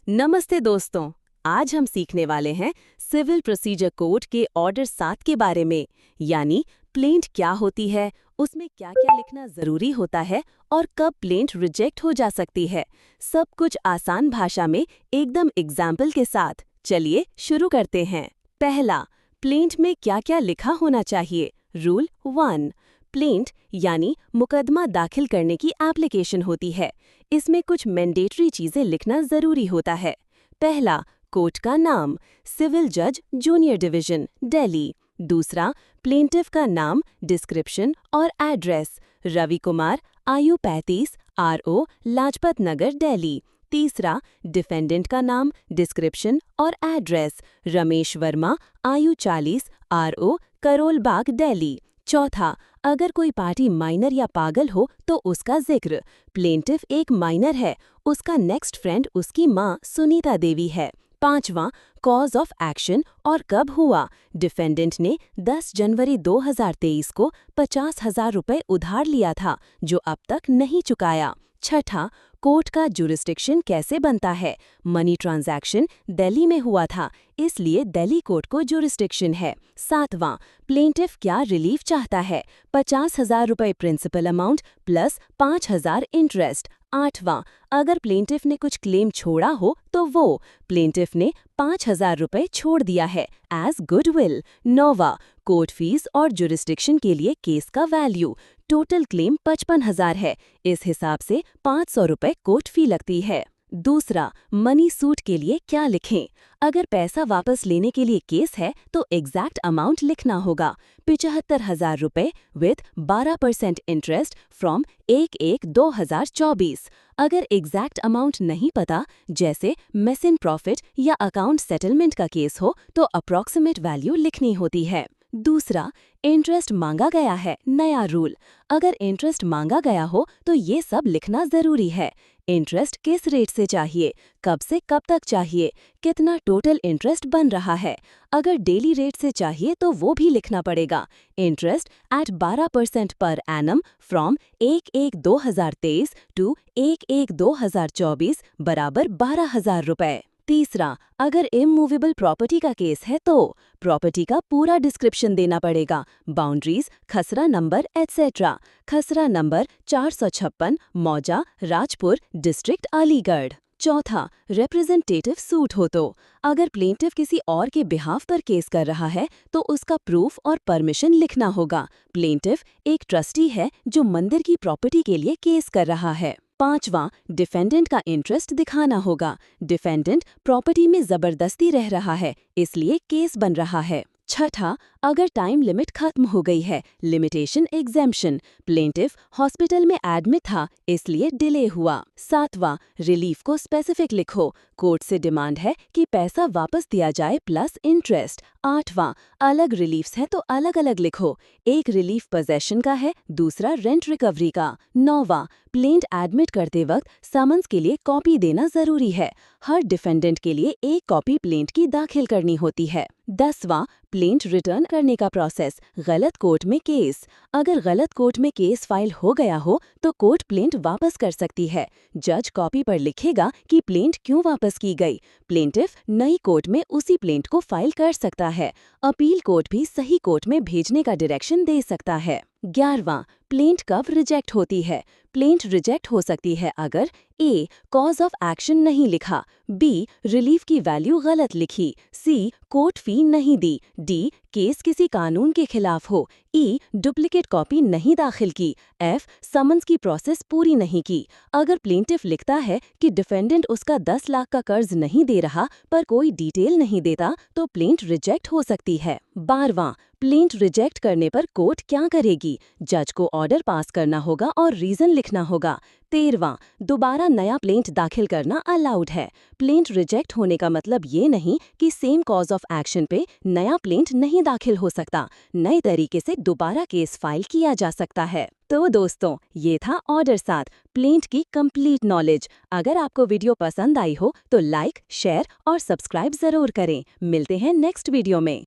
नमस्ते दोस्तों। आज हम सीखने वाले हैं सिविल प्रोसीजर कोड के ऑर्डर 7 के बारे में, यानी प्लेंट क्या होती है, उसमें क्या-क्या लिखना जरूरी होता है और कब प्लेंट रिजेक्ट हो जा सकती है। सब कुछ आसान भाषा में एकदम एग्जाम्पल के साथ। चलिए शुरू करते हैं। पहला, प्लेंट में क्या-क्या लिखा होना चाहिए। रूल 1। प्लेंट यानी मुकदमा दाखिल करने की एप्लीकेशन होती है। इसमें कुछ मैंडेटरी चीजें लिखना जरूरी होता है। पहला, कोर्ट का नाम, सिविल जज जूनियर डिवीजन, दिल्ली। दूसरा, प्लेंटिफ का नाम, डिस्क्रिप्शन और एड्रेस, रवि कुमार, आयु 35, RO, लाजपत नगर, दिल्ली। तीसरा, डिफेंडेंट का नाम, डिस्क्रिप्शन और एड्रेस, रमेश वर्मा, आयु 40, RO, करोल बाग, दिल्ली। चौथा, अगर कोई पार्टी माइनर या पागल हो तो उसका जिक्र। प्लेंटिफ एक माइनर है, उसका नेक्स्ट फ्रेंड उसकी मां सुनीता देवी है। पांचवां, कॉज ऑफ एक्शन और कब हुआ। डिफेंडेंट ने 10 जनवरी 2023 को 50,000 रुपए उधार लिया था, जो अब तक नहीं चुकाया। छठा, कोर्ट का जुरिस्डिक्शन कैसे बनता है। मनी ट्रांजैक्शन दिल्ली में हुआ था, इसलिए दिल्ली कोर्ट को जुरिस्डिक्शन है। सातवां, प्लेंटिफ क्या रिलीफ चाहता है। 50,000 रुपए प्रिंसिपल अमाउंट प्लस 5,000 इंटरेस्ट। आठवां, अगर प्लेंटिफ ने कुछ क्लेम छोड़ा हो तो वो। प्लेंटिफ ने 5,000 रुपए छोड़ दिया है एज गुडविल। नौवां, कोर्ट फीस और जुरिस्डिक्शन के लिए केस का वैल्यू। टोटल क्लेम 55,000 है, इस हिसाब से 500 रुपए कोर्ट फी लगती है। दूसरा, मनी सूट के लिए क्या लिखें। अगर पैसा वापस लेने के लिए केस है तो एग्जैक्ट अमाउंट लिखना होगा। 75,000 रुपए विथ 12% इंटरेस्ट फ्रॉम 1/1/2024। अगर एग्जैक्ट अमाउंट नहीं पता, जैसे मेस इन प्रॉफिट या अकाउंट सेटलमेंट का केस हो, तो अप्रॉक्सीमेट वैल्यू लिखनी होती है। दूसरा, इंटरेस्ट मांगा गया है, नया रूल। अगर इंटरेस्ट मांगा गया हो तो ये सब लिखना जरूरी है। इंटरेस्ट किस रेट से चाहिए, कब से कब तक चाहिए, कितना टोटल इंटरेस्ट बन रहा है। अगर डेली रेट से चाहिए तो वो भी लिखना पड़ेगा। Interest eight 12% per annum from 1/1/2023 to 1/1/2024 बराबर 12,000 रुपए। तीसरा, अगर इमूवेबल प्रॉपर्टी का केस है तो प्रॉपर्टी का पूरा डिस्क्रिप्शन देना पड़ेगा। बाउंड्रीज, खसरा नंबर एटसेट्रा। खसरा नंबर 456, मौजा, राजपुर, डिस्ट्रिक्ट अलीगढ़। चौथा, रिप्रेजेंटेटिव सूट हो तो। अगर प्लेंटिफ किसी और के बिहाफ पर केस कर रहा है तो उसका प्रूफ और परमिशन लिखना होगा। प्लेंटिफ एक ट्रस्टी है जो मंदिर की प्रॉपर्टी के लिए केस कर रहा है। पांचवां, डिफेंडेंट का इंटरेस्ट दिखाना होगा। डिफेंडेंट प्रॉपर्टी में जबरदस्ती रह रहा है, इसलिए केस बन रहा है। छठा, अगर टाइम लिमिट खत्म हो गई है, लिमिटेशन एग्जेम्पशन। प्लेंटिफ हॉस्पिटल में एडमिट था, इसलिए डिले हुआ। सातवां, रिलीफ को स्पेसिफिक लिखो। कोर्ट से डिमांड है कि पैसा वापस दिया जाए प्लस इंटरेस्ट। आठवां, अलग रिलीफ्स है तो अलग अलग लिखो। एक रिलीफ पोजेशन का है, दूसरा रेंट रिकवरी का। नौवां, प्लेंट एडमिट करते वक्त समन्स के लिए कॉपी देना जरूरी है। हर डिफेंडेंट के लिए एक कॉपी प्लेंट की दाखिल करनी होती है। 10वां, प्लेंट रिटर्न करने का प्रोसेस, गलत कोर्ट में केस। अगर गलत कोर्ट में केस फाइल हो गया हो तो कोर्ट प्लेंट वापस कर सकती है। जज कॉपी पर लिखेगा कि प्लेंट क्यों वापस की गई। प्लेंटिफ नई कोर्ट में उसी प्लेंट को फाइल कर सकता है। अपील कोर्ट भी सही कोर्ट में भेजने का डायरेक्शन दे सकता है। 11वां, प्लेंट कब रिजेक्ट होती है। प्लेंट रिजेक्ट हो सकती है अगर A, कॉज ऑफ एक्शन नहीं लिखा, B, रिलीफ की वैल्यू गलत लिखी, C, कोर्ट फी नहीं दी, D, केस किसी कानून के खिलाफ हो, E, डुप्लीकेट कॉपी नहीं दाखिल की, F, समन्स की प्रोसेस पूरी नहीं की। अगर प्लेंटिफ लिखता है कि डिफेंडेंट उसका 10 लाख का कर्ज नहीं दे रहा पर कोई डिटेल नहीं देता तो प्लेंट रिजेक्ट हो सकती है। 12वां, प्लेंट रिजेक्ट करने पर कोर्ट क्या करेगी। जज को ऑर्डर पास करना होगा और रीजन लिखना होगा। 13वां, दोबारा नया प्लेंट दाखिल करना अलाउड है। प्लेंट रिजेक्ट होने का मतलब ये नहीं कि सेम कॉज ऑफ एक्शन पे नया प्लेंट नहीं दाखिल हो सकता। नए तरीके से दोबारा केस फाइल किया जा सकता है। तो दोस्तों, ये था ऑर्डर 7, प्लेंट की कंप्लीट नॉलेज। अगर आपको वीडियो पसंद आई हो तो लाइक, शेयर और सब्सक्राइब जरूर करें। मिलते हैं नेक्स्ट वीडियो में।